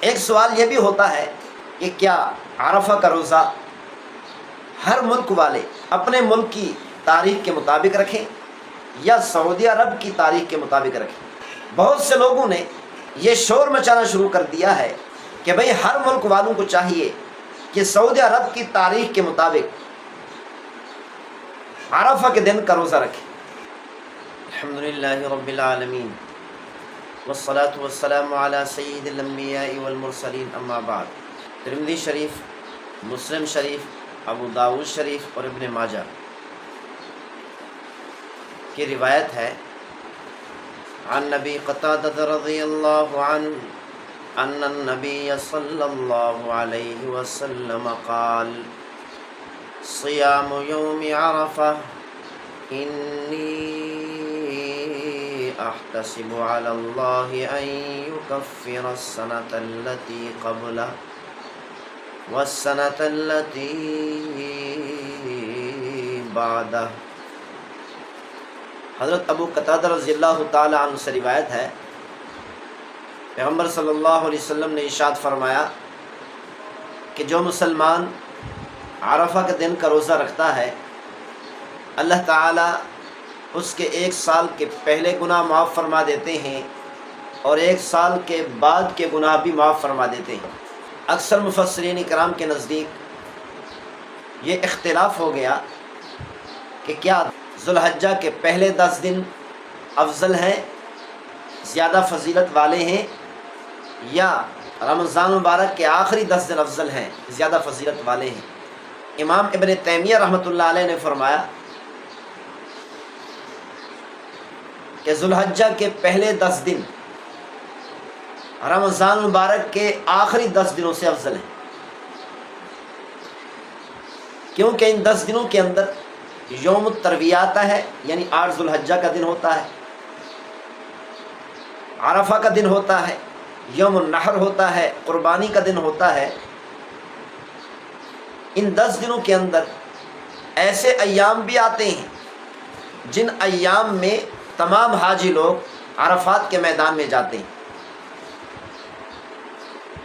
ایک سوال یہ بھی ہوتا ہے کہ کیا عرفہ کا روزہ ہر ملک والے اپنے ملک کی تاریخ کے مطابق رکھیں یا سعودی عرب کی تاریخ کے مطابق رکھیں؟ بہت سے لوگوں نے یہ شور مچانا شروع کر دیا ہے کہ بھئی ہر ملک والوں کو چاہیے کہ سعودی عرب کی تاریخ کے مطابق عرفہ کے دن کا روزہ رکھیں۔ الحمدللہ رب العالمین والصلاة والسلام علی سید الانبیاء والمرسلین، اما بعد۔ ترمذی شریف، مسلم شریف، ابو داؤد شریف اور ابن ماجہ کی روایت ہے عن نبی قتادہ رضی اللہ عنہ ان النبی صلی اللہ علیہ وسلم قال صیام یوم عرفہ انی احتسب علی اللہ ان یکفر السنة التي قبلہ والسنة التي بعدہ۔ حضرت ابو قتادہ رضی اللہ تعالی عنہ سے روایت ہے، پیغمبر صلی اللہ علیہ وسلم نے ارشاد فرمایا کہ جو مسلمان عرفہ کے دن کا روزہ رکھتا ہے، اللہ تعالیٰ اس کے ایک سال کے پہلے گناہ معاف فرما دیتے ہیں اور ایک سال کے بعد کے گناہ بھی معاف فرما دیتے ہیں۔ اکثر مفسرین کرام کے نزدیک یہ اختلاف ہو گیا کہ کیا ذوالحجہ کے پہلے 10 دن افضل ہیں، زیادہ فضیلت والے ہیں، یا رمضان مبارک کے آخری 10 دن افضل ہیں، زیادہ فضیلت والے ہیں؟ امام ابن تیمیہ رحمۃ اللہ علیہ نے فرمایا کہ ذوالحجہ کے پہلے 10 دن رمضان مبارک کے آخری 10 دنوں سے افضل ہیں، کیونکہ ان 10 دنوں کے اندر یوم الترویہ آتا ہے، یعنی 8 ذوالحجہ کا دن ہوتا ہے، عرفہ کا دن ہوتا ہے، یوم النحر ہوتا ہے، قربانی کا دن ہوتا ہے۔ ان 10 دنوں کے اندر ایسے ایام بھی آتے ہیں جن ایام میں تمام حاجی لوگ عرفات کے میدان میں جاتے ہیں،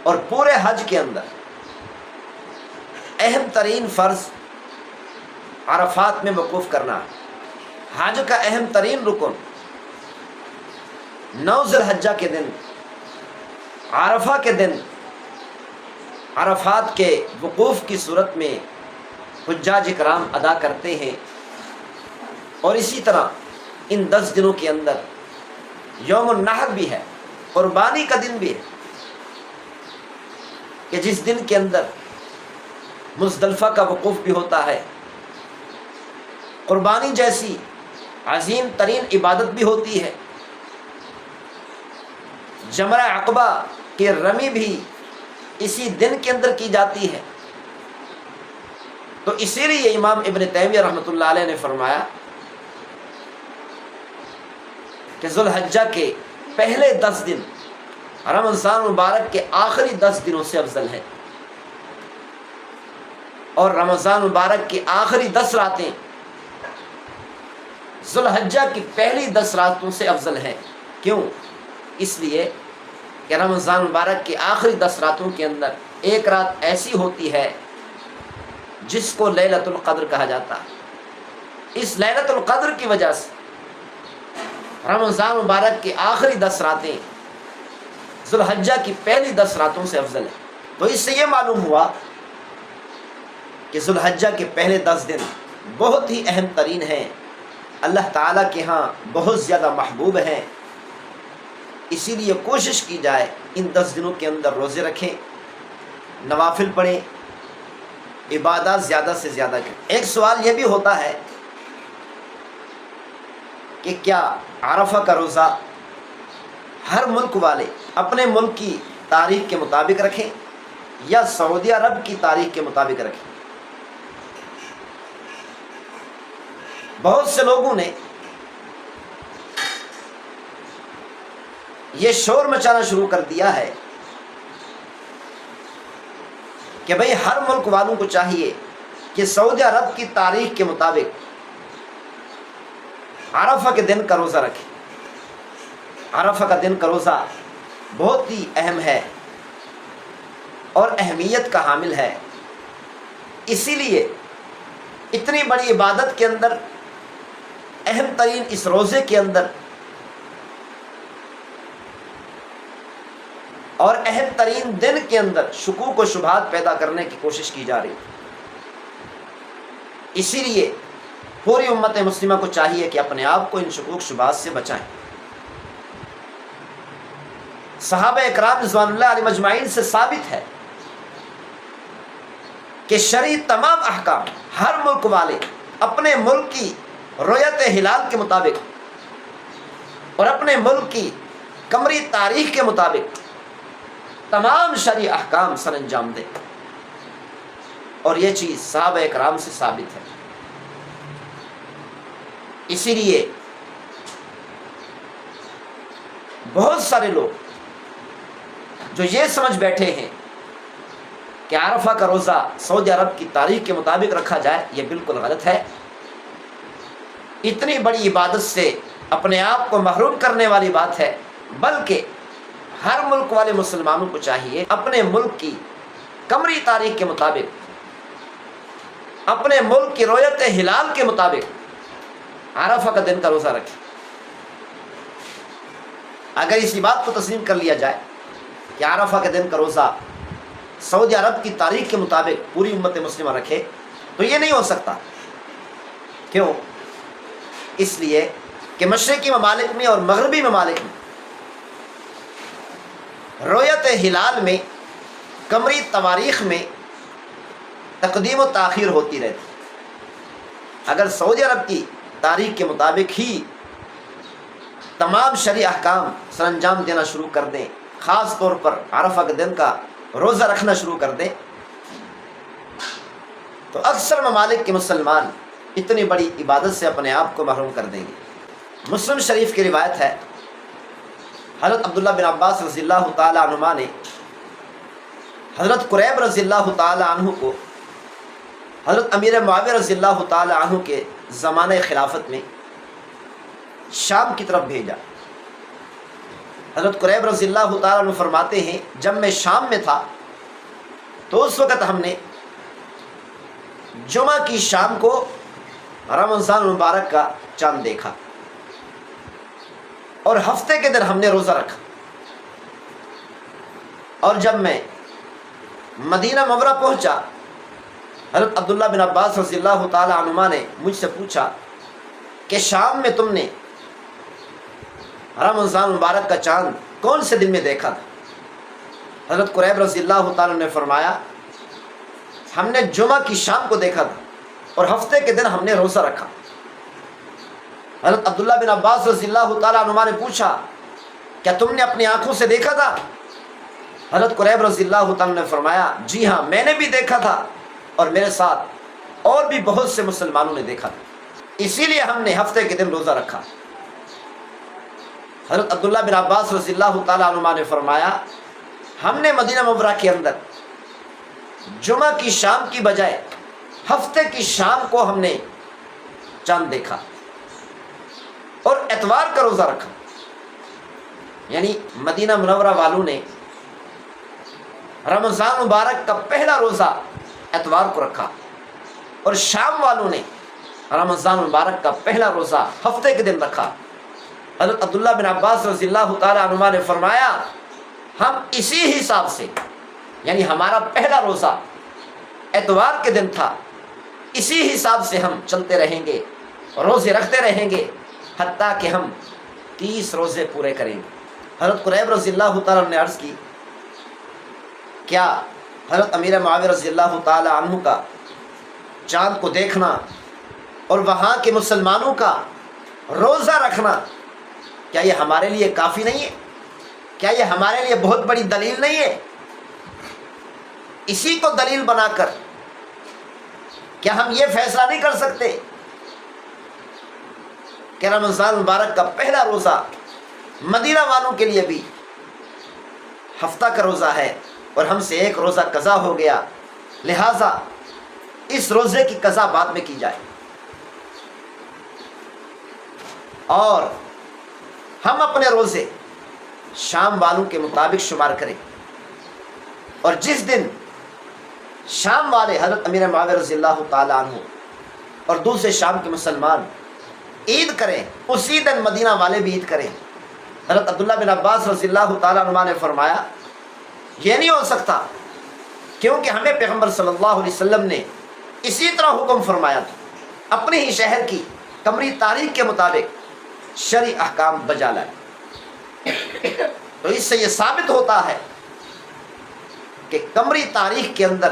اور پورے حج کے اندر اہم ترین فرض عرفات میں وقوف کرنا ہے۔ حج کا اہم ترین رکن 9 ذوالحجہ کے دن، عرفہ کے دن، عرفات کے وقوف کی صورت میں حجاج کرام ادا کرتے ہیں، اور اسی طرح ان 10 دنوں کے اندر یوم النحر بھی ہے، قربانی کا دن بھی ہے، کہ جس دن کے اندر مزدلفہ کا وقوف بھی ہوتا ہے، قربانی جیسی عظیم ترین عبادت بھی ہوتی ہے، جمرہ عقبہ کی رمی بھی اسی دن کے اندر کی جاتی ہے۔ تو اسی لیے امام ابن تیمیہ رحمۃ اللہ علیہ نے فرمایا کہ ذوالحجہ کے پہلے 10 دن رمضان مبارک کے آخری 10 دنوں سے افضل ہے، اور رمضان مبارک کی آخری 10 راتیں ذوالحجہ کی پہلی 10 راتوں سے افضل ہیں۔ کیوں؟ اس لیے کہ رمضان مبارک کی آخری 10 راتوں کے اندر ایک رات ایسی ہوتی ہے جس کو لیلۃ القدر کہا جاتا ہے۔ اس لیلۃ القدر کی وجہ سے رمضان مبارک کی آخری 10 راتیں ذوالحجہ کی پہلی 10 راتوں سے افضل ہیں۔ تو اس سے یہ معلوم ہوا کہ ذوالحجہ کے پہلے 10 دن بہت ہی اہم ترین ہیں، اللہ تعالیٰ کے ہاں بہت زیادہ محبوب ہیں۔ اسی لیے کوشش کی جائے ان 10 دنوں کے اندر روزے رکھیں، نوافل پڑھیں، عبادات زیادہ سے زیادہ کریں۔ ایک سوال یہ بھی ہوتا ہے کہ کیا عرفہ کا روزہ ہر ملک والے اپنے ملک کی تاریخ کے مطابق رکھیں یا سعودی عرب کی تاریخ کے مطابق رکھیں؟ بہت سے لوگوں نے یہ شور مچانا شروع کر دیا ہے کہ بھئی ہر ملک والوں کو چاہیے کہ سعودی عرب کی تاریخ کے مطابق عرفہ کے دن کا روزہ رکھیں۔ عرفہ کا دن کا روزہ بہت ہی اہم ہے، اور اہمیت کا حامل ہے۔ اسی لیے اتنی بڑی عبادت کے اندر، اہم ترین اس روزے کے اندر اور اہم ترین دن کے اندر شکوک و شبہات پیدا کرنے کی کوشش کی جا رہی۔ اسی لیے پوری امت مسلمہ کو چاہیے کہ اپنے آپ کو ان شکوک شبہات سے بچائیں۔ صحابہ اکرام رضوان اللہ علیہ مجمعین سے ثابت ہے کہ شرعی تمام احکام ہر ملک والے اپنے ملک کی رؤیت ہلال کے مطابق اور اپنے ملک کی قمری تاریخ کے مطابق تمام شرعی احکام سر انجام دیں، اور یہ چیز صحابہ اکرام سے ثابت ہے۔ اسی لیے بہت سارے لوگ جو یہ سمجھ بیٹھے ہیں کہ عرفہ کا روزہ سعودی عرب کی تاریخ کے مطابق رکھا جائے، یہ بالکل غلط ہے۔ اتنی بڑی عبادت سے اپنے آپ کو محروم کرنے والی بات ہے، بلکہ ہر ملک والے مسلمانوں کو چاہیے اپنے ملک کی قمری تاریخ کے مطابق، اپنے ملک کی رؤیت ہلال کے مطابق عرفہ کا دن کا روزہ رکھے۔ اگر اسی بات کو تسلیم کر لیا جائے کہ عرفہ کے دن کا روزہ سعودی عرب کی تاریخ کے مطابق پوری امت مسلمہ رکھے، تو یہ نہیں ہو سکتا۔ کیوں؟ اس لیے کہ مشرقی ممالک میں اور مغربی ممالک میں رؤیت ہلال میں، قمری تواریخ میں تقدیم و تاخیر ہوتی رہتی۔ اگر سعودی عرب کی تاریخ کے مطابق ہی تمام شرعی احکام سر انجام دینا شروع کر دیں، خاص طور پر عرفہ کے دن کا روزہ رکھنا شروع کر دیں، تو اکثر ممالک کے مسلمان اتنی بڑی عبادت سے اپنے آپ کو محروم کر دیں گے۔ مسلم شریف کی روایت ہے، حضرت عبداللہ بن عباس رضی اللہ تعالی عنہما نے حضرت قریب رضی اللہ تعالی عنہ کو حضرت امیر معاویہ رضی اللہ تعالی عنہ کے زمانہ خلافت میں شام کی طرف بھیجا۔ حضرت قریب رضی اللہ تعالی عنہ فرماتے ہیں، جب میں شام میں تھا تو اس وقت ہم نے جمعہ کی شام کو رمضان المبارک کا چاند دیکھا، اور ہفتے کے دن ہم نے روزہ رکھا۔ اور جب میں مدینہ منورہ پہنچا، حضرت عبداللہ بن عباس رضی اللہ تعالی عنہما نے مجھ سے پوچھا کہ شام میں تم نے رمضان المبارک کا چاند کون سے دن میں دیکھا تھا؟ حضرت قریب رضی اللہ تعالی نے فرمایا، ہم نے جمعہ کی شام کو دیکھا تھا اور ہفتے کے دن ہم نے روزہ رکھا۔ حضرت عبداللہ بن عباس رضی اللہ تعالیٰ عنہما نے پوچھا، کیا تم نے اپنی آنکھوں سے دیکھا تھا؟ حضرت قریب رضی اللہ تعالیٰ نے فرمایا، جی ہاں، میں نے بھی دیکھا تھا اور میرے ساتھ اور بھی بہت سے مسلمانوں نے دیکھا تھا، اسی لیے ہم نے ہفتے کے دن روزہ رکھا۔ حضرت عبداللہ بن عباس رضی اللہ تعالیٰ عنہما نے فرمایا، ہم نے مدینہ منورہ کے اندر جمعہ کی شام کی بجائے ہفتے کی شام کو ہم نے چاند دیکھا اور اتوار کا روزہ رکھا۔ یعنی مدینہ منورہ والوں نے رمضان مبارک کا پہلا روزہ اتوار کو رکھا، اور شام والوں نے رمضان مبارک کا پہلا روزہ ہفتے کے دن رکھا۔ حضرت عبداللہ بن عباس رضی اللہ تعالی عنہما نے فرمایا، ہم اسی حساب سے، یعنی ہمارا پہلا روزہ اتوار کے دن تھا، اسی حساب سے ہم چلتے رہیں گے، روزے رکھتے رہیں گے، حتیٰ کہ ہم 30 روزے پورے کریں گے۔ حضرت قریب رضی اللہ تعالیٰ نے عرض کی، کیا حضرت امیر معاویہ رضی اللہ تعالی عنہ کا چاند کو دیکھنا اور وہاں کے مسلمانوں کا روزہ رکھنا، کیا یہ ہمارے لیے کافی نہیں ہے؟ کیا یہ ہمارے لیے بہت بڑی دلیل نہیں ہے؟ اسی کو دلیل بنا کر کیا ہم یہ فیصلہ نہیں کر سکتے کہ رمضان مبارک کا پہلا روزہ مدینہ والوں کے لیے بھی ہفتہ کا روزہ ہے اور ہم سے ایک روزہ قضا ہو گیا، لہٰذا اس روزے کی قضا بعد میں کی جائے، اور ہم اپنے روزے شام والوں کے مطابق شمار کریں۔ اور جس دن شام والے حضرت امیر معاویہ رضی اللہ تعالیٰ عنہ اور دوسرے شام کے مسلمان عید کریں، اسی دن مدینہ والے بھی عید کریں۔ حضرت عبداللہ بن عباس رضی اللہ تعالیٰ عنہ نے فرمایا یہ نہیں ہو سکتا، کیونکہ ہمیں پیغمبر صلی اللہ علیہ وسلم نے اسی طرح حکم فرمایا تھا، اپنے ہی شہر کی قمری تاریخ کے مطابق شرعی احکام بجا لائے۔ تو اس سے یہ ثابت ہوتا ہے کہ قمری تاریخ کے اندر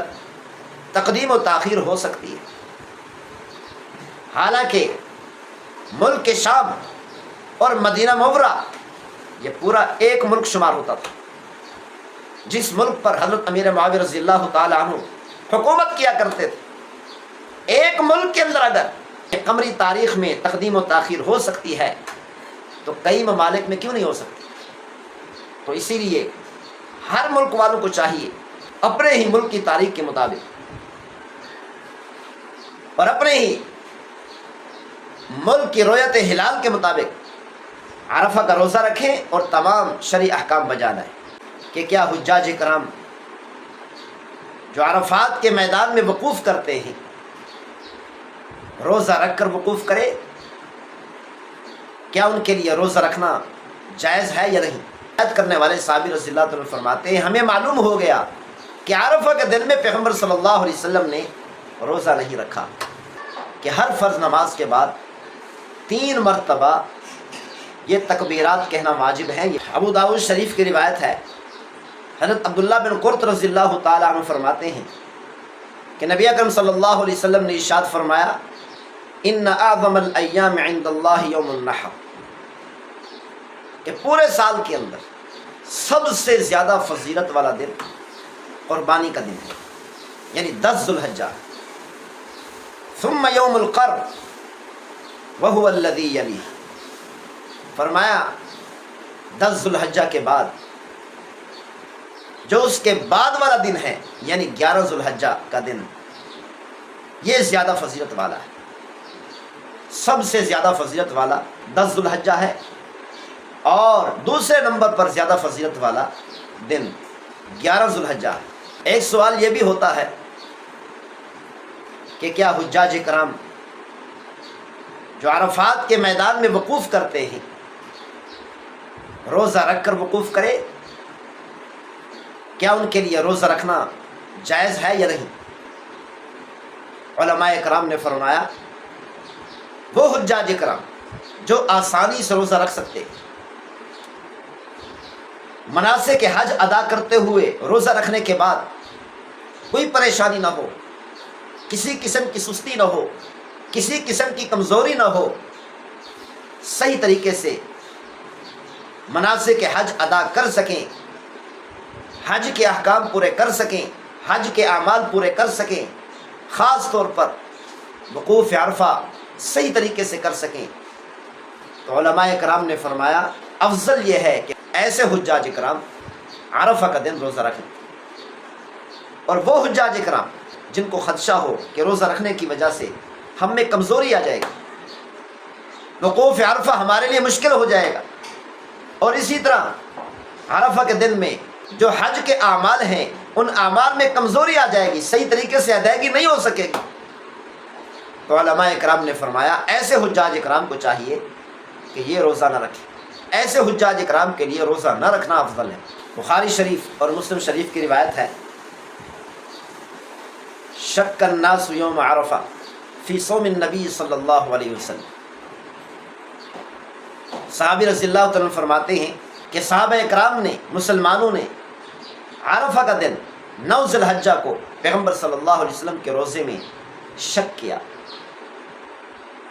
تقدیم و تاخیر ہو سکتی ہے۔ حالانکہ ملک شام اور مدینہ منورہ یہ پورا ایک ملک شمار ہوتا تھا، جس ملک پر حضرت امیر معاویہ رضی اللہ تعالی عنہ حکومت کیا کرتے تھے۔ ایک ملک کے اندر اگر قمری تاریخ میں تقدیم و تاخیر ہو سکتی ہے تو کئی ممالک میں کیوں نہیں ہو سکتی؟ تو اسی لیے ہر ملک والوں کو چاہیے اپنے ہی ملک کی تاریخ کے مطابق اور اپنے ہی ملک کی رویت ہلال کے مطابق عرفہ کا روزہ رکھیں اور تمام شرعی احکام بجا لائیں۔ کہ کیا حجاج کرام جو عرفات کے میدان میں وقوف کرتے ہیں روزہ رکھ کر وقوف کرے؟ کیا ان کے لیے روزہ رکھنا جائز ہے یا نہیں؟ عید کرنے والے صحابی رضی اللہ عنہ فرماتے ہیں ہمیں معلوم ہو گیا کہ عرفہ کے دن میں پیغمبر صلی اللہ علیہ وسلم نے روزہ نہیں رکھا، کہ ہر فرض نماز کے بعد 3 مرتبہ یہ تکبیرات کہنا واجب ہے۔ ابو داؤد شریف کی روایت ہے، حضرت عبداللہ بن قرط رضی اللہ تعالیٰ عنہ فرماتے ہیں کہ نبی اکرم صلی اللہ علیہ وسلم نے ارشاد فرمایا ان اعظم الایام عند اللہ یوم النحر، کہ پورے سال کے اندر سب سے زیادہ فضیلت والا دن قربانی کا دن ہے، یعنی 10 ذو الحجہ۔ ثم یوم القر وهو الذی یلیہ، فرمایا 10 ذو الحجہ کے بعد جو اس کے بعد والا دن ہے یعنی 11 ذو الحجہ کا دن، یہ زیادہ فضیلت والا ہے۔ سب سے زیادہ فضیلت والا 10 ذو الحجہ ہے، اور دوسرے نمبر پر زیادہ فضیلت والا دن 11 ذو الحجہ ہے۔ ایک سوال یہ بھی ہوتا ہے کہ کیا حجاج کرام جو عرفات کے میدان میں وقوف کرتے ہیں روزہ رکھ کر وقوف کرے؟ کیا ان کے لیے روزہ رکھنا جائز ہے یا نہیں؟ علماء کرام نے فرمایا وہ حجاج کرام جو آسانی سے روزہ رکھ سکتے، مناسک حج ادا کرتے ہوئے روزہ رکھنے کے بعد کوئی پریشانی نہ ہو، کسی قسم کی سستی نہ ہو، کسی قسم کی کمزوری نہ ہو، صحیح طریقے سے مناسک حج ادا کر سکیں، حج کے احکام پورے کر سکیں، حج کے اعمال پورے کر سکیں، خاص طور پر وقوف عرفہ صحیح طریقے سے کر سکیں، تو علماء کرام نے فرمایا افضل یہ ہے کہ ایسے حجاج کرام عرفہ کا دن روزہ رکھیں۔ اور وہ حجاج کرام جن کو خدشہ ہو کہ روزہ رکھنے کی وجہ سے ہم میں کمزوری آ جائے گی، وقوف عرفہ ہمارے لیے مشکل ہو جائے گا، اور اسی طرح عرفہ کے دن میں جو حج کے اعمال ہیں ان اعمال میں کمزوری آ جائے گی، صحیح طریقے سے ادائیگی نہیں ہو سکے گی، تو علماء کرام نے فرمایا ایسے حجاج کرام کو چاہیے کہ یہ روزہ نہ رکھیں۔ ایسے حجاج کرام کے لیے روزہ نہ رکھنا افضل ہے۔ بخاری شریف اور مسلم شریف کی روایت ہے شک الناس یوم عرفہ فی صوم النبی صلی اللہ علیہ وسلم، صحابی رضی اللہ عنہ فرماتے ہیں کہ صحابہ اکرام نے، مسلمانوں نے عرفہ کا دن 9 ذی الحجہ کو پیغمبر صلی اللہ علیہ وسلم کے روزے میں شک کیا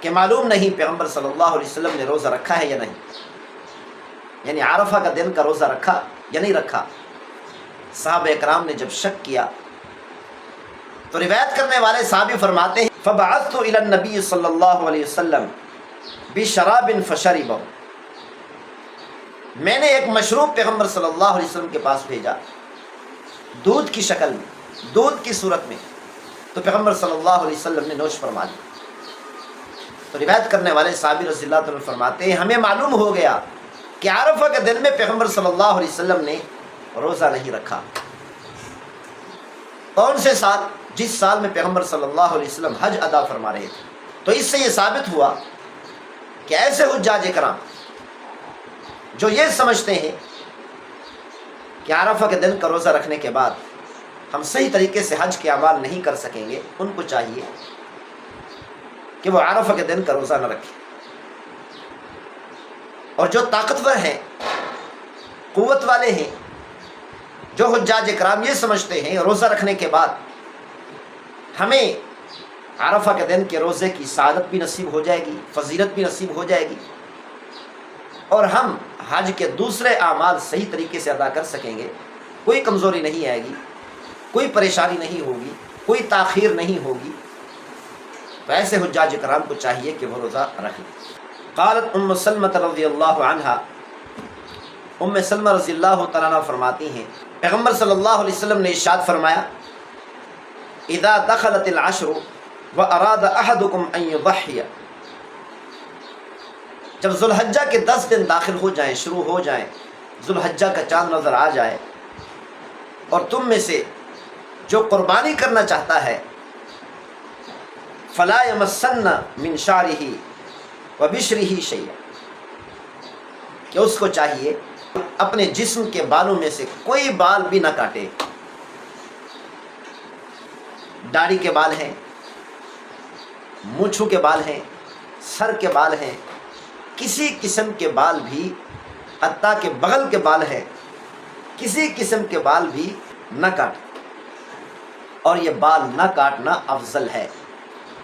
کہ معلوم نہیں پیغمبر صلی اللہ علیہ وسلم نے روزہ رکھا ہے یا نہیں، یعنی عرفہ کا دن کا روزہ رکھا یا نہیں رکھا۔ صحابہ اکرام نے جب شک کیا تو روایت کرنے والے صحابی فرماتے ہیں فبعثت الى النبی صلی اللہ علیہ وسلم بشراب فشربہ، میں نے ایک مشروب پیغمبر صلی اللہ علیہ وسلم کے پاس بھیجا دودھ کی شکل میں، دودھ کی صورت میں، تو پیغمبر صلی اللہ علیہ وسلم نے نوش فرما لیا۔ تو روایت کرنے والے صحابی رضی اللہ عنہ فرماتے ہیں ہمیں معلوم ہو گیا کہ عرفہ کے دن میں پیغمبر صلی اللہ علیہ وسلم نے روزہ نہیں رکھا۔ کون سے سال؟ جس سال میں پیغمبر صلی اللہ علیہ وسلم حج ادا فرما رہے تھے۔ تو اس سے یہ ثابت ہوا کہ ایسے حجاج کرام جو یہ سمجھتے ہیں کہ عرفہ کے دن کا روزہ رکھنے کے بعد ہم صحیح طریقے سے حج کے اعمال نہیں کر سکیں گے، ان کو چاہیے کہ وہ عرفہ کے دن کا روزہ نہ رکھیں۔ اور جو طاقتور ہیں، قوت والے ہیں، جو حجاج کرام یہ سمجھتے ہیں روزہ رکھنے کے بعد ہمیں عرفہ کے دن کے روزے کی سعادت بھی نصیب ہو جائے گی، فضیلت بھی نصیب ہو جائے گی، اور ہم حج کے دوسرے اعمال صحیح طریقے سے ادا کر سکیں گے، کوئی کمزوری نہیں آئے گی، کوئی پریشانی نہیں ہوگی، کوئی تاخیر نہیں ہوگی، تو ایسے حجاج کرام کو چاہیے کہ وہ روزہ رکھیں۔ قالت ام سلمہ رضی اللہ عنہا، ام سلمہ رضی اللہ تعالیٰ عنہ فرماتی ہیں پیغمبر صلی اللہ علیہ وسلم نے ارشاد فرمایا اذا دخلت العشر واراد احدکم ان یضحی، جب ذوالحجہ کے 10 دن داخل ہو جائیں، شروع ہو جائیں، ذوالحجہ کا چاند نظر آ جائے، اور تم میں سے جو قربانی کرنا چاہتا ہے فلا یمسن من شعرہ وبشرہ شیئا، کہ اس کو چاہیے اپنے جسم کے بالوں میں سے کوئی بال بھی نہ کاٹے۔ داڑھی کے بال ہیں، مونچھوں کے بال ہیں، سر کے بال ہیں، کسی قسم کے بال بھی، حتیٰ کہ بغل کے بال ہیں، کسی قسم کے بال بھی نہ کاٹے۔ اور یہ بال نہ کاٹنا افضل ہے،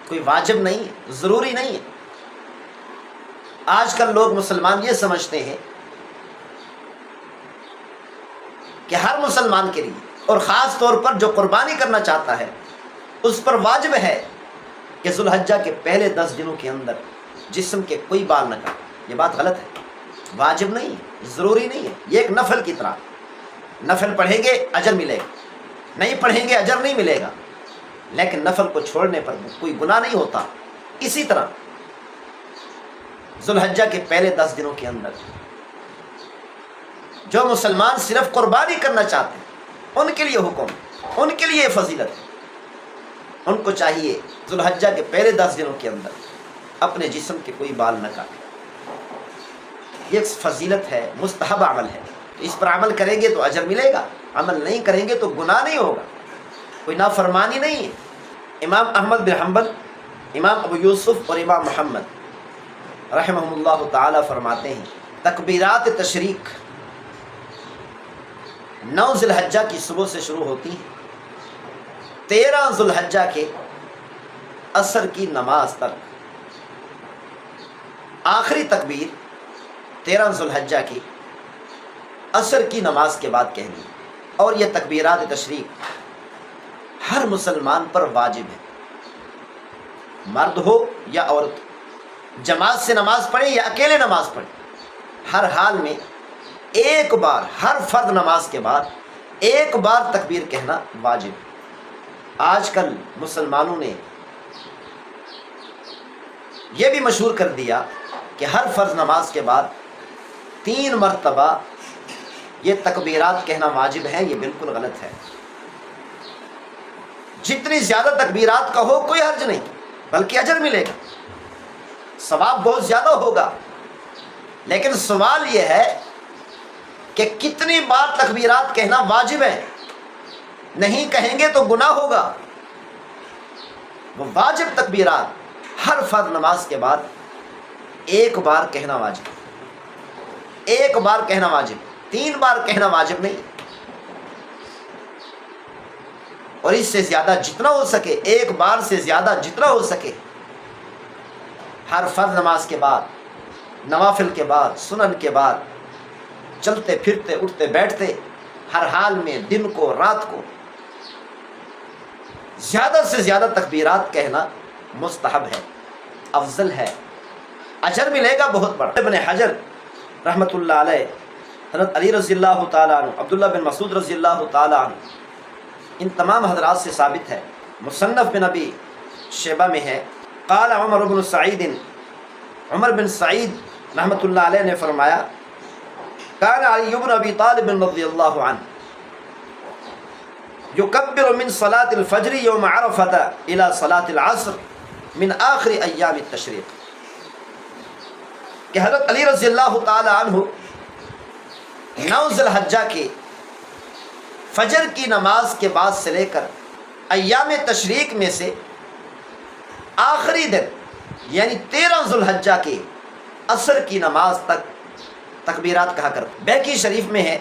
کوئی واجب نہیں ہے، ضروری نہیں ہے۔ آج کل لوگ مسلمان یہ سمجھتے ہیں کہ ہر مسلمان کے لیے، اور خاص طور پر جو قربانی کرنا چاہتا ہے، اس پر واجب ہے کہ ذوالحجہ کے پہلے 10 دنوں کے اندر جسم کے کوئی بال نہ کاٹے۔ یہ بات غلط ہے، واجب نہیں ہے، ضروری نہیں ہے، یہ ایک نفل کی طرح، نفل پڑھیں گے اجر ملے گا، نہیں پڑھیں گے اجر نہیں ملے گا، لیکن نفل کو چھوڑنے پر کوئی گناہ نہیں ہوتا۔ اسی طرح ذوالحجہ کے پہلے 10 دنوں کے اندر جو مسلمان صرف قربانی کرنا چاہتے ہیں، ان کے لیے حکم، ان کے لیے فضیلت ہے، ان کو چاہیے ذوالحجہ کے پہلے 10 دنوں کے اندر اپنے جسم کے کوئی بال نہ کاٹیں۔ یہ فضیلت ہے، مستحب عمل ہے، اس پر عمل کریں گے تو اجر ملے گا، عمل نہیں کریں گے تو گناہ نہیں ہوگا، کوئی نافرمانی نہیں ہے۔ امام احمد بن حنبل، امام ابو یوسف اور امام محمد رحمہم اللہ تعالی فرماتے ہیں تکبیرات تشریق 9 ذوالحجہ کی صبح سے شروع ہوتی ہیں، 13 ذوالحجہ کے عصر کی نماز تک۔ آخری تکبیر 13 ذوالحجہ کی عصر کی نماز کے بعد کہنی، اور یہ تکبیرات تشریق ہر مسلمان پر واجب ہے، مرد ہو یا عورت، جماعت سے نماز پڑھے یا اکیلے نماز پڑھے، ہر حال میں ایک بار، ہر فرض نماز کے بعد ایک بار تکبیر کہنا واجب ہے۔ آج کل مسلمانوں نے یہ بھی مشہور کر دیا کہ ہر فرض نماز کے بعد 3 مرتبہ یہ تکبیرات کہنا واجب ہے۔ یہ بالکل غلط ہے۔ جتنی زیادہ تکبیرات کہو کوئی حرج نہیں، بلکہ اجر ملے گا، ثواب بہت زیادہ ہوگا، لیکن سوال یہ ہے کہ کتنی بار تکبیرات کہنا واجب ہے۔ نہیں کہیں گے تو گناہ ہوگا۔ وہ واجب تکبیرات ہر فرض نماز کے بعد ایک بار کہنا واجب، ایک بار کہنا واجب، 3 بار کہنا واجب نہیں، اور اس سے زیادہ جتنا ہو سکے، ایک بار سے زیادہ جتنا ہو سکے، ہر فرض نماز کے بعد، نوافل کے بعد، سنن کے بعد، چلتے پھرتے اٹھتے بیٹھتے، ہر حال میں، دن کو رات کو، زیادہ سے زیادہ تکبیرات کہنا مستحب ہے، افضل ہے، اجر ملے گا بہت بڑا۔ ابن حجر رحمۃ اللہ علیہ، حضرت علی رضی اللہ تعالیٰ عنہ، عبداللہ بن مسعود رضی اللہ تعالیٰ عنہ، ان تمام حضرات سے ثابت ہے، مصنف بن ابی شیبہ میں ہے، قال عمر بن سعید، عمر بن سعید رحمۃ اللہ علیہ نے فرمایا کان علی بن ابی طالب رضی اللہ عنہ یکبر من صلاۃ الفجر یوم عرفۃ الی صلاۃ العصر من آخر ایام التشریق، کہ حضرت علی رضی اللہ تعالی عنہ 9 ذی الحجہ کے فجر کی نماز کے بعد سے لے کر ایام تشریق میں سے آخری دن یعنی 13 ذی الحجہ کے عصر کی نماز تک تکبیرات کہا کرتے۔ بیہقی شریف میں ہے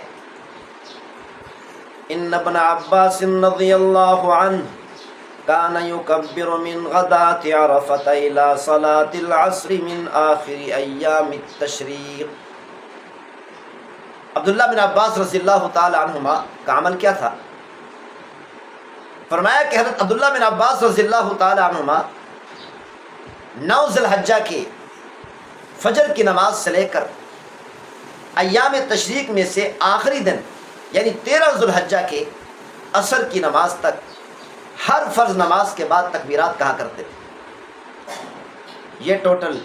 ان ابن عباس رضی اللہ عنہ کان یکبر من غداة عرفۃ الی صلاۃ العصر من آخر ایام التشریق۔ عبداللہ بن عباس رضی اللہ تعالی عنہما کا عمل کیا تھا؟ فرمایا کہ حضرت عبداللہ بن عباس رضی اللہ تعالی عنہما 9 ذی الحجہ کے فجر کی نماز سے لے کر ایام تشریق میں سے آخری دن یعنی 13 ذی الحجہ کے عصر کی نماز تک ہر فرض نماز کے بعد تکبیرات کہا کرتے تھے۔ یہ ٹوٹل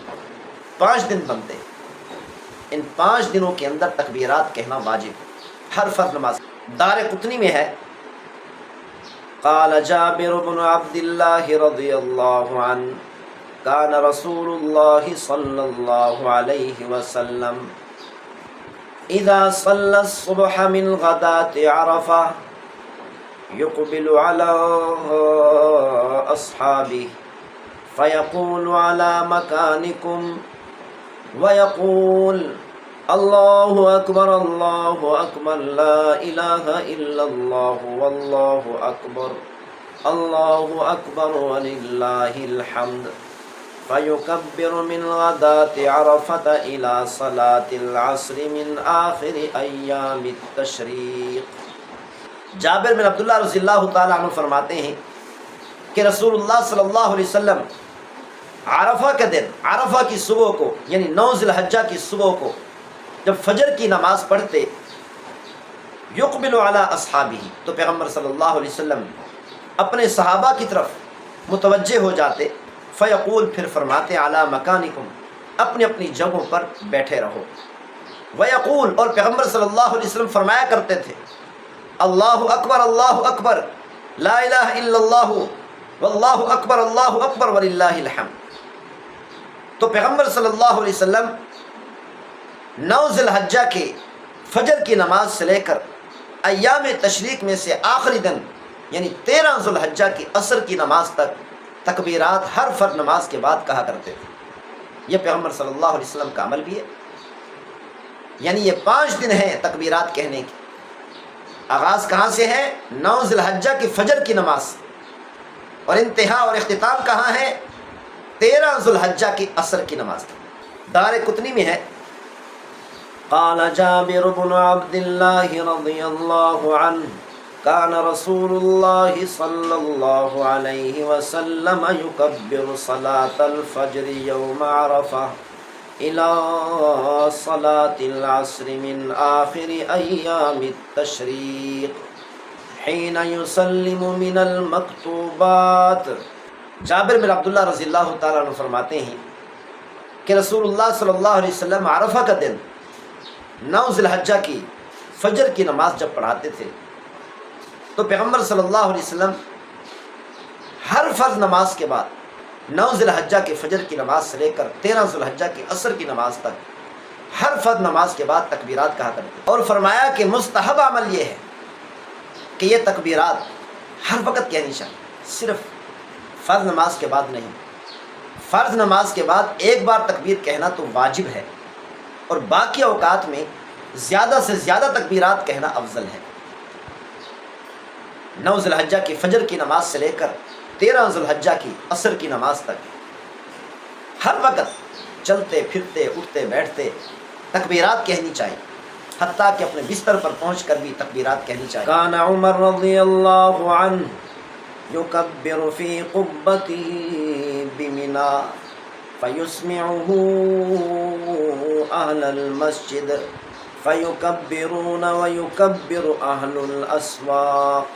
5 دن بنتے، ان 5 دنوں کے اندر تکبیرات کہنا واجب ہے ہر فرض نماز۔ دار قطنی میں ہے قال جابر بن عبد اللہ رضی اللہ عنہ کان رسول اللہ صلی اللہ علیہ وسلم اذا صلى الصبح من غداة عرفة يقبل على أصحابه فيقول على مكانكم ويقول الله أكبر الله أكبر لا إله إلا الله والله أكبر الله أكبر ولله الحمد فيكبر من غداة عرفة إلى صلاة العصر من آخر أيام التشريق۔ جابر بن عبداللہ رضی اللہ تعالیٰ عنہ فرماتے ہیں کہ رسول اللہ صلی اللہ علیہ وسلم عرفہ کے دن، عرفہ کی صبح کو یعنی 9 ذی الحجہ کی صبح کو جب فجر کی نماز پڑھتے یقبل علی اصحابہ، تو پیغمبر صلی اللہ علیہ وسلم اپنے صحابہ کی طرف متوجہ ہو جاتے، فیقول پھر فرماتے علی مکانکم، اپنی اپنی جگہوں پر بیٹھے رہو، ویقول اور پیغمبر صلی اللہ علیہ وسلم فرمایا کرتے تھے اللہ اکبر لا الہ الا اللہ واللہ اکبر وللہ الحمد۔ تو پیغمبر صلی اللہ علیہ وسلم 9 ذی الحجہ کے فجر کی نماز سے لے کر ایام تشریق میں سے آخری دن یعنی 13 ذی الحجہ کی عصر کی نماز تک تکبیرات ہر فرض نماز کے بعد کہا کرتے تھے۔ یہ پیغمبر صلی اللہ علیہ وسلم کا عمل بھی ہے، یعنی یہ 5 دن ہیں تکبیرات کہنے کی۔ آغاز کہاں سے ہے؟ 9 ذی الحجہ کی فجر کی نماز، اور انتہا اور اختتام کہاں ہے؟ 13 ذی الحجہ کی عصر کی نماز۔ دار قطنی میں ہے قال جابر بن عبد اللہ رضی اللہ عنہ کان رسول اللہ صلی اللہ علیہ وسلم یکبر صلاة الفجر یوم عرفہ الى صلاة العصر من آخر ایام التشریق حین یسلم من المکتوبات۔ جابر بن عبداللہ رضی اللہ تعالیٰ عنہ فرماتے ہیں کہ رسول اللہ صلی اللہ علیہ وسلم عرفہ کا دن 9 ذی الحجہ کی فجر کی نماز جب پڑھاتے تھے تو پیغمبر صلی اللہ علیہ وسلم ہر فرض نماز کے بعد 9 ذی الحجہ کے فجر کی نماز سے لے کر 13 ذی الحجہ کی عصر کی نماز تک ہر فرض نماز کے بعد تکبیرات کہا کرتے، اور فرمایا کہ مستحب عمل یہ ہے کہ یہ تکبیرات ہر وقت کہنی چاہیے، صرف فرض نماز کے بعد نہیں۔ فرض نماز کے بعد ایک بار تکبیر کہنا تو واجب ہے، اور باقی اوقات میں زیادہ سے زیادہ تکبیرات کہنا افضل ہے۔ 9 ذی الحجہ کی فجر کی نماز سے لے کر 13 ذی الحجہ کی عصر کی نماز تک ہر وقت چلتے پھرتے اٹھتے بیٹھتے تکبیرات کہنی چاہیے، حتیٰ کہ اپنے بستر پر پہنچ کر بھی تکبیرات کہنی چاہیے۔ کان عمر رضی اللہ عنہ یکبر فی قبته بمنا فیسمعه اہل المسجد فیکبرون ویکبر اہل الاسواق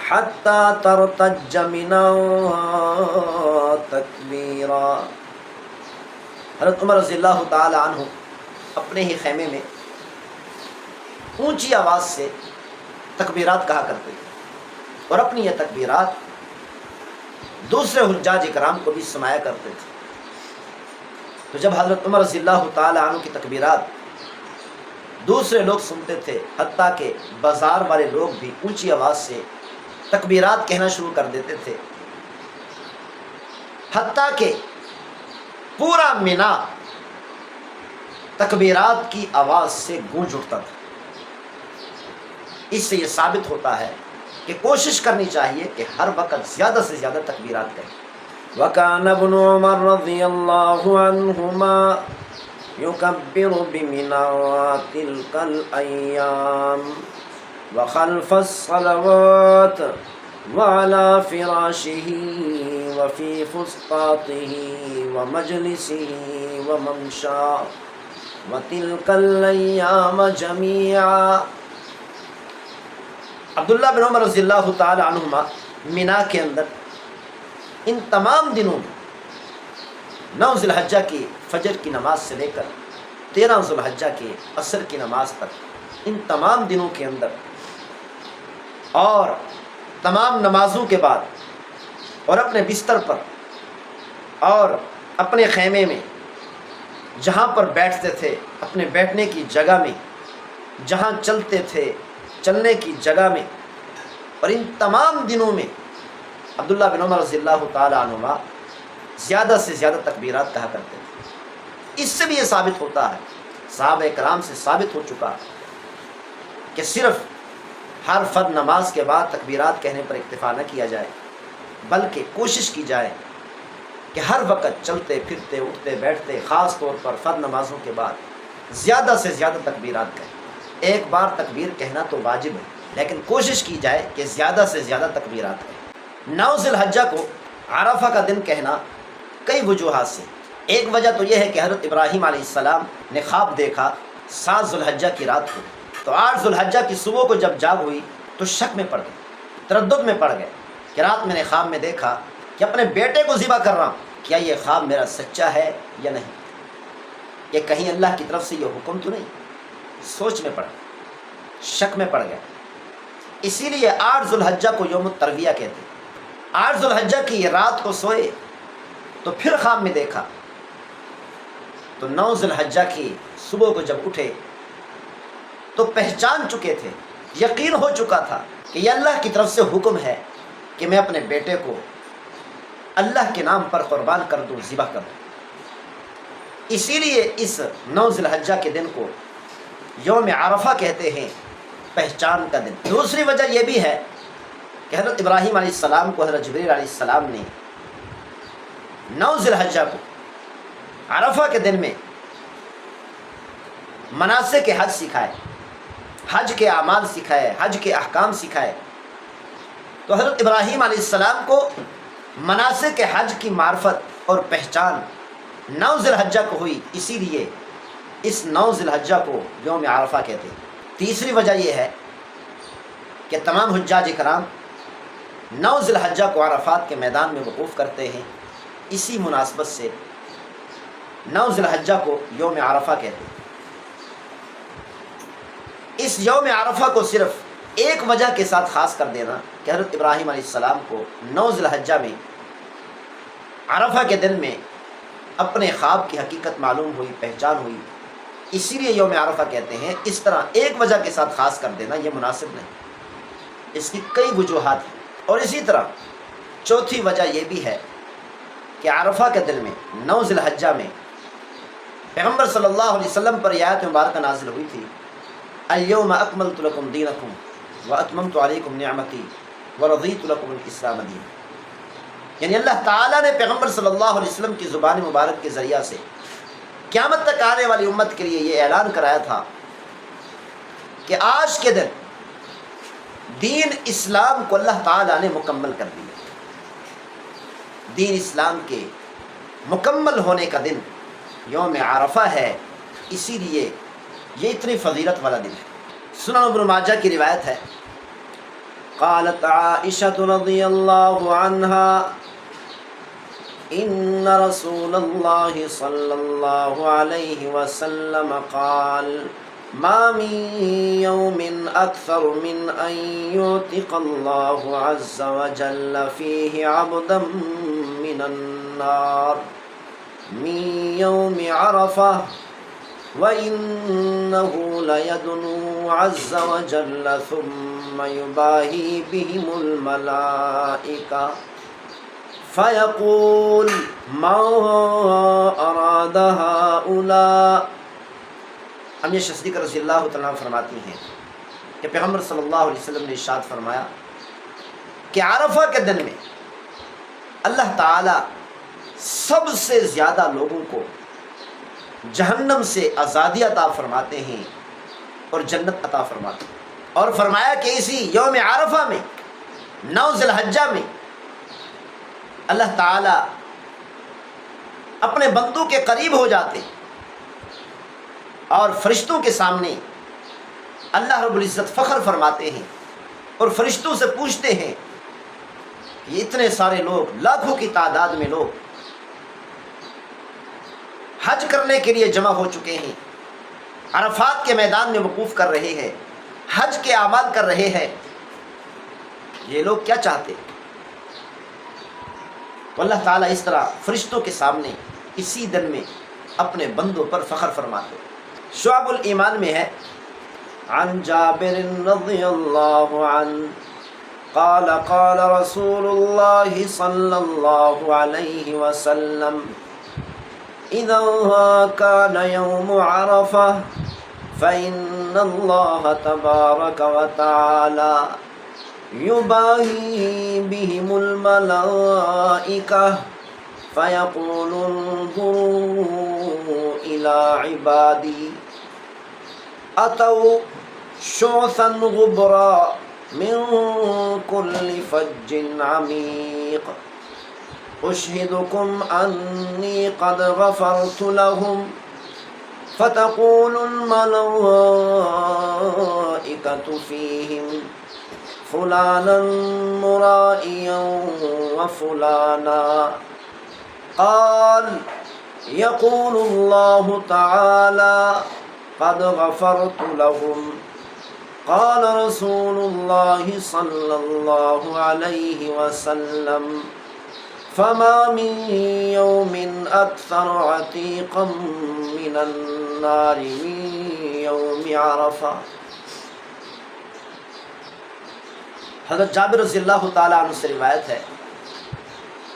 حتی ترتج منا تکبیرا۔ حضرت عمر رضی اللہ تعالی عنہ اپنے ہی خیمے میں اونچی آواز سے تکبیرات کہا کرتے تھے، اور اپنی یہ تکبیرات دوسرے حجاج اکرام کو بھی سنایا کرتے تھے۔ تو جب حضرت عمر رضی اللہ تعالی عنہ کی تکبیرات دوسرے لوگ سنتے تھے، حتیٰ کہ بازار والے لوگ بھی اونچی آواز سے تکبیرات کہنا شروع کر دیتے تھے، حتیٰ کہ پورا مینا تکبیرات کی آواز سے گونج اٹھتا تھا۔ اس سے یہ ثابت ہوتا ہے کہ کوشش کرنی چاہیے کہ ہر وقت زیادہ سے زیادہ تکبیرات کریں۔ وَكَانَ ابْنُ عُمَرَ رَضِيَ اللَّهُ عَنْهُمَا يُكَبِّرُ بِمِنَا تِلْكَ الْأَيَّامِ وَخَلْفَ الصَّلَوَاتِ وَعَلَى فِرَاشِهِ وَفِي فُسْطَاطِهِ وَمَجْلِسِهِ وَمَمْشَاهِ وَتِلْكَ الْأَيَّامَ جَمِيعًا۔ عبداللہ بن عمر رضی اللہ تعالی عنہما مینا کے اندر ان تمام دنوں میں 9 ذی الحجہ کی فجر کی نماز سے لے کر 13 ذی الحجہ کی عصر کی نماز تک، ان تمام دنوں کے اندر اور تمام نمازوں کے بعد اور اپنے بستر پر اور اپنے خیمے میں جہاں پر بیٹھتے تھے، اپنے بیٹھنے کی جگہ میں جہاں چلتے تھے چلنے کی جگہ میں، اور ان تمام دنوں میں عبداللہ بن عمر رضی اللہ تعالی عنہما زیادہ سے زیادہ تکبیرات کہا کرتے تھے۔ اس سے بھی یہ ثابت ہوتا ہے، صحابہ کرام سے ثابت ہو چکا کہ صرف ہر فرض نماز کے بعد تکبیرات کہنے پر اکتفا نہ کیا جائے، بلکہ کوشش کی جائے کہ ہر وقت چلتے پھرتے اٹھتے بیٹھتے، خاص طور پر فرض نمازوں کے بعد زیادہ سے زیادہ تکبیرات کہیں۔ ایک بار تکبیر کہنا تو واجب ہے، لیکن کوشش کی جائے کہ زیادہ سے زیادہ تکبیرات کہیں۔ 9 ذی الحجہ کو عرفہ کا دن کہنا کئی وجوہات سے۔ ایک وجہ تو یہ ہے کہ حضرت ابراہیم علیہ السلام نے خواب دیکھا 7 ذی الحجہ کی رات کو، تو 8 ذی الحجہ کی صبح کو جب جاگ ہوئی تو شک میں پڑ گئے، تردد میں پڑ گئے کہ رات میں نے خواب میں دیکھا کہ اپنے بیٹے کو ذبح کر رہا ہوں، کیا یہ خواب میرا سچا ہے یا نہیں، کہ کہیں اللہ کی طرف سے یہ حکم تو نہیں۔ سوچ میں پڑ گئے، شک میں پڑ گئے۔ اسی لیے 8 ذی الحجہ کو یوم الترویہ کہتے ہیں۔ 8 ذی الحجہ کی یہ رات کو سوئے تو پھر خواب میں دیکھا، تو 9 ذی الحجہ کی صبح کو جب اٹھے تو پہچان چکے تھے، یقین ہو چکا تھا کہ یہ اللہ کی طرف سے حکم ہے کہ میں اپنے بیٹے کو اللہ کے نام پر قربان کر دوں، ذبح کر دوں۔ اسی لیے اس 9 ذی الحجہ کے دن کو یوم عرفہ کہتے ہیں، پہچان کا دن۔ دوسری وجہ یہ بھی ہے کہ حضرت ابراہیم علیہ السلام کو حضرت جبریل علیہ السلام نے 9 ذی الحجہ کو عرفہ کے دن میں مناسک حج سکھائے، حج کے اعمال سکھائے، حج کے احکام سکھائے۔ تو حضرت ابراہیم علیہ السلام کو مناسک حج کی معرفت اور پہچان 9 ذی الحجہ کو ہوئی، اسی لیے اس 9 ذی الحجہ کو یوم عرفہ کہتے ہیں۔ تیسری وجہ یہ ہے کہ تمام حجاج کرام 9 ذی الحجہ کو عرفات کے میدان میں وقوف کرتے ہیں، اسی مناسبت سے 9 ذی الحجہ کو یوم عرفہ کہتے ہیں۔ اس یوم عرفہ کو صرف ایک وجہ کے ساتھ خاص کر دینا کہ حضرت ابراہیم علیہ السلام کو 9 ذی الحجہ میں عرفہ کے دن میں اپنے خواب کی حقیقت معلوم ہوئی، پہچان ہوئی، اسی لیے یوم عرفہ کہتے ہیں۔ اس طرح ایک وجہ کے ساتھ خاص کر دینا یہ مناسب نہیں، اس کی کئی وجوہات ہیں۔ اور اسی طرح چوتھی وجہ یہ بھی ہے کہ عرفہ کے دن میں 9 ذی الحجہ میں پیغمبر صلی اللہ علیہ وسلم پر یہ آیت مبارکہ نازل ہوئی تھی، الیوم اکملت لکم دینکم واتممت علیکم نعمتی ورضیت لکم الاسلام دینا۔ یعنی اللہ تعالیٰ نے پیغمبر صلی اللہ علیہ وسلم کی زبان مبارک کے ذریعہ سے قیامت تک آنے والی امت کے لیے یہ اعلان کرایا تھا کہ آج کے دن دین اسلام کو اللہ تعالیٰ نے مکمل کر دیا۔ دین اسلام کے مکمل ہونے کا دن یوم عرفہ ہے، اسی لیے یہ اتنی فضیلت والا دن ہے۔ سنن ابن ماجہ کی روایت ہے، قالت عائشہ رضی اللہ عنہا ان رسول اللہ صلی اللہ علیہ وسلم قال ما من يوم أكثر من أن يعتق الله عز وجل فيه عبدا من النار من يوم عرفة وإنه ليدنو عز وجل ثم يباهي بهم الملائكة فيقول ما أراد هؤلاء. امیہ صدیق رضی اللہ تعالیٰ فرماتی ہیں کہ پیغمبر صلی اللہ علیہ وسلم نے ارشاد فرمایا کہ عرفہ کے دن میں اللہ تعالی سب سے زیادہ لوگوں کو جہنم سے آزادی عطا فرماتے ہیں اور جنت عطا فرماتے ہیں، اور فرمایا کہ اسی یوم عرفہ میں 9 ذی الحجہ میں اللہ تعالی اپنے بندوں کے قریب ہو جاتے ہیں اور فرشتوں کے سامنے اللہ رب العزت فخر فرماتے ہیں اور فرشتوں سے پوچھتے ہیں کہ یہ اتنے سارے لوگ، لاکھوں کی تعداد میں لوگ حج کرنے کے لیے جمع ہو چکے ہیں، عرفات کے میدان میں وقوف کر رہے ہیں، حج کے اعمال کر رہے ہیں، یہ لوگ کیا چاہتے؟ تو اللہ تعالیٰ اس طرح فرشتوں کے سامنے اسی دن میں اپنے بندوں پر فخر فرماتے ہیں۔ شعب الایمان میں ہے عن جابر رضی اللہ عنہ قال قال رسول اللہ صلی اللہ علیہ وسلم اذا كان يوم عرفة فإن الله تبارك وتعالى يباهي بهم الملائكة فيقول انظروا إلى عبادي أتوا شعثا غبرا من كل فج عميق أشهدكم أني قد غفرت لهم فتقول الملائكة فيهم فلانا مرائيا وفلانا قال يقول الله تعالى قد غفرت لهم قال رسول الله صلى الله عليه وسلم فما من يوم أكثر عتيقا من النار من يوم عرفة۔ حضرت جابر رضی اللہ تعالیٰ عنہ سے روایت ہے،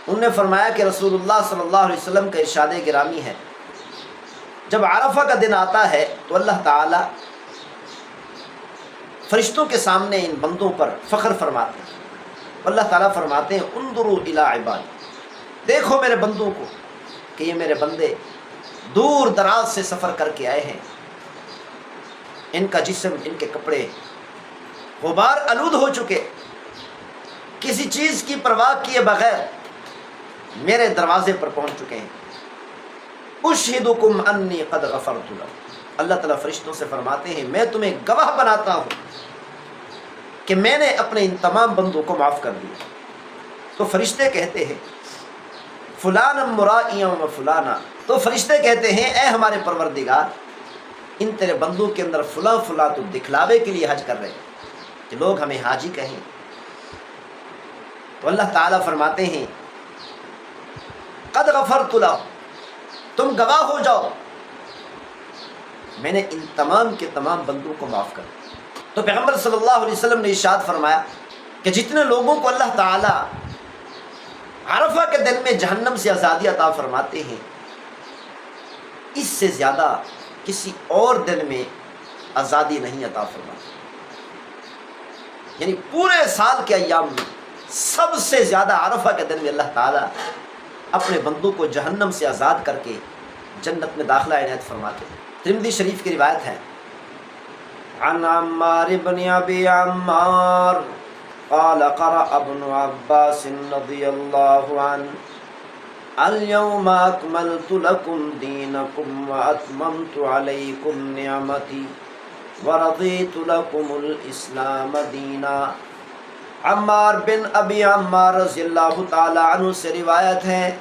انہوں نے فرمایا کہ رسول اللہ صلی اللہ علیہ وسلم کا ارشاد گرامی ہے، جب عرفہ کا دن آتا ہے تو اللہ تعالیٰ فرشتوں کے سامنے ان بندوں پر فخر فرماتے ہیں۔ اللہ تعالیٰ فرماتے ہیں انظروا الی عبادی، دیکھو میرے بندوں کو کہ یہ میرے بندے دور دراز سے سفر کر کے آئے ہیں، ان کا جسم، ان کے کپڑے غبار آلود ہو چکے، کسی چیز کی پرواہ کیے بغیر میرے دروازے پر پہنچ چکے ہیں۔ اشہدکم انی قد غفرت لکم، اللہ تعالیٰ فرشتوں سے فرماتے ہیں میں تمہیں گواہ بناتا ہوں کہ میں نے اپنے ان تمام بندوں کو معاف کر دیا۔ تو فرشتے کہتے ہیں فلانا مرائیاں و فلانا، تو فرشتے کہتے ہیں اے ہمارے پروردگار، ان تیرے بندوں کے اندر فلاں فلاں تو دکھلاوے کے لیے حج کر رہے ہیں کہ لوگ ہمیں حاجی کہیں۔ تو اللہ تعالیٰ فرماتے ہیں قد غفرت لہم، تم گواہ ہو جاؤ میں نے ان تمام کے تمام بندوں کو معاف کر دیا۔ تو پیغمبر صلی اللہ علیہ وسلم نے ارشاد فرمایا کہ جتنے لوگوں کو اللہ تعالیٰ عرفہ کے دن میں جہنم سے آزادی عطا فرماتے ہیں، اس سے زیادہ کسی اور دن میں آزادی نہیں عطا فرماتے۔ یعنی پورے سال کے ایام میں سب سے زیادہ عرفہ کے دن میں اللہ تعالیٰ اپنے بندوں کو جہنم سے آزاد کر کے جنت میں داخلہ عنایت فرماتے ہیں۔ ترمذی شریف کی روایت ہے عن عمار بن ابی عمار قال قرأ ابن عباس رضی اللہ عنہ اليوم اکملت لکم دینکم واتممت علیکم نعمتی ورضیت لکم الاسلام دینا۔ عمار بن ابی عمار رضی اللہ تعالی عنہ سے روایت ہے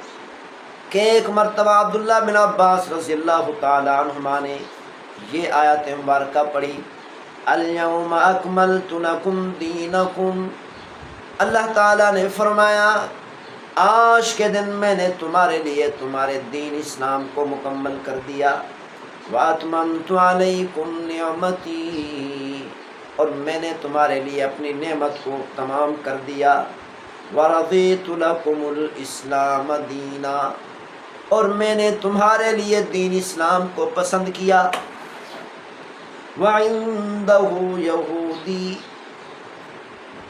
کہ ایک مرتبہ عبداللہ بن عباس رضی اللہ تعالی عنہما نے یہ آیات مبارکہ پڑھی، الیوم اکملت لکم دینکم، اللہ تعالیٰ نے فرمایا آج کے دن میں نے تمہارے لیے تمہارے دین اسلام کو مکمل کر دیا، واتممت علیکم نعمتی، اور میں نے تمہارے لیے اپنی نعمت کو تمام کر دیا، ورضیت لکم الاسلام دینا، اور میں نے تمہارے لیے دین اسلام کو پسند کیا۔ وَعِندَهُ یہودی،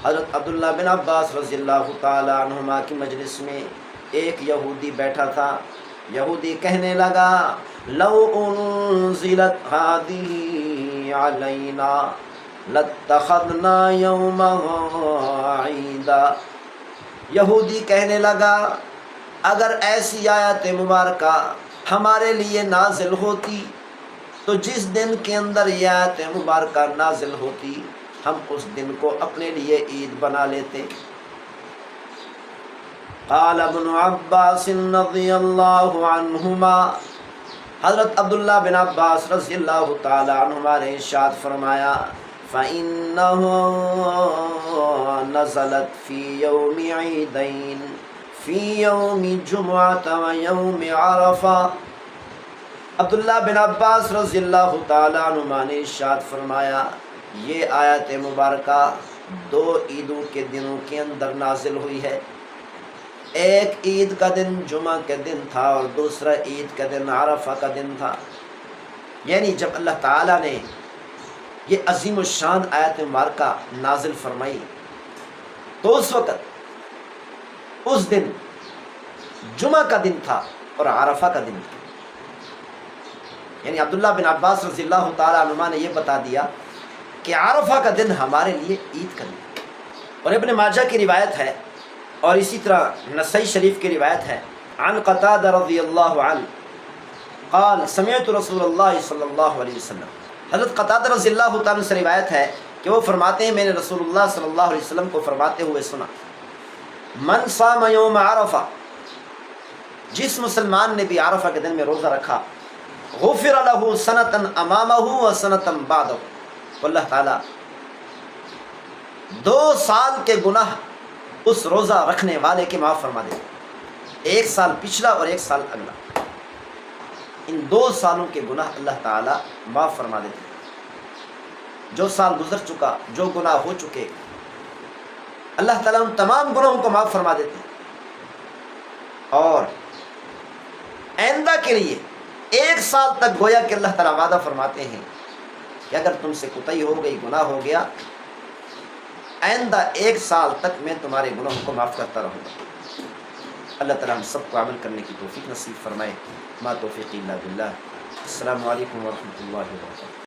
حضرت عبداللہ بن عباس رضی اللہ تعالی عنہما کی مجلس میں ایک یہودی بیٹھا تھا، یہودی کہنے لگا لو انزلت هذه علینا لاتخذنا یومها عیدا، یہودی کہنے لگا اگر ایسی آیت مبارکہ ہمارے لیے نازل ہوتی تو جس دن کے اندر یہ آیت مبارکہ نازل ہوتی ہم اس دن کو اپنے لیے عید بنا لیتے۔ قال ابن عباس رضی اللہ عنہما، حضرت عبداللہ بن عباس رضی اللہ تعالی عنہما نے ارشاد فرمایا فَإِنَّهُ نَزَلَتْ فِي يَوْمِ عِيدَيْنِ فِي يَوْمِ جُمْعَةَ وَيَوْمِ عَرَفَةَ، عبداللہ بن عباس رضی اللہ تعالی عنہما نے ارشاد فرمایا یہ آیت مبارکہ دو عیدوں کے دنوں کے اندر نازل ہوئی ہے، ایک عید کا دن جمعہ کے دن تھا اور دوسرا عید کا دن عرفہ کا دن تھا۔ یعنی جب اللہ تعالیٰ نے یہ عظیم الشان آیت مبارکہ نازل فرمائی تو اس وقت اس دن جمعہ کا دن تھا اور عرفہ کا دن تھا۔ یعنی عبداللہ بن عباس رضی اللہ تعالیٰ عنہما نے یہ بتا دیا کہ عرفہ کا دن ہمارے لیے عید کا دن، اور ابن ماجہ کی روایت ہے اور اسی طرح نسائی شریف کی روایت ہے عن قتادہ رضی اللہ عنہ قال سمعت رسول اللہ صلی اللہ علیہ وسلم، حضرت قتادہ رضی اللہ تعالیٰ سے روایت ہے کہ وہ فرماتے ہیں میں نے رسول اللہ صلی اللہ علیہ وسلم کو فرماتے ہوئے سنا من صام یوم عرفہ، جس مسلمان نے بھی عرفہ کے دن میں روزہ رکھا غفر له سنۃ امامہ و سنۃ بعدہ، اللہ تعالیٰ 2 سال کے گناہ اس روزہ رکھنے والے کے معاف فرما دے، 1 سال پچھلا اور 1 سال اگلا، ان 2 سالوں کے گناہ اللہ تعالیٰ معاف فرما دیتے ہیں۔ جو سال گزر چکا، جو گناہ ہو چکے، اللہ تعالیٰ ان تمام گناہوں کو معاف فرما دیتے ہیں، اور آئندہ کے لیے 1 سال تک گویا کہ اللہ تعالیٰ وعدہ فرماتے ہیں کہ اگر تم سے کوتاہی ہو گئی، گناہ ہو گیا، آئندہ 1 سال تک میں تمہارے گناہوں کو معاف کرتا رہوں گا۔ اللہ تعالیٰ ہم سب کو عمل کرنے کی توفیق نصیب فرمائے۔ ما توفیقی الا باللہ۔ السلام علیکم ورحمۃ اللہ وبرکاتہ۔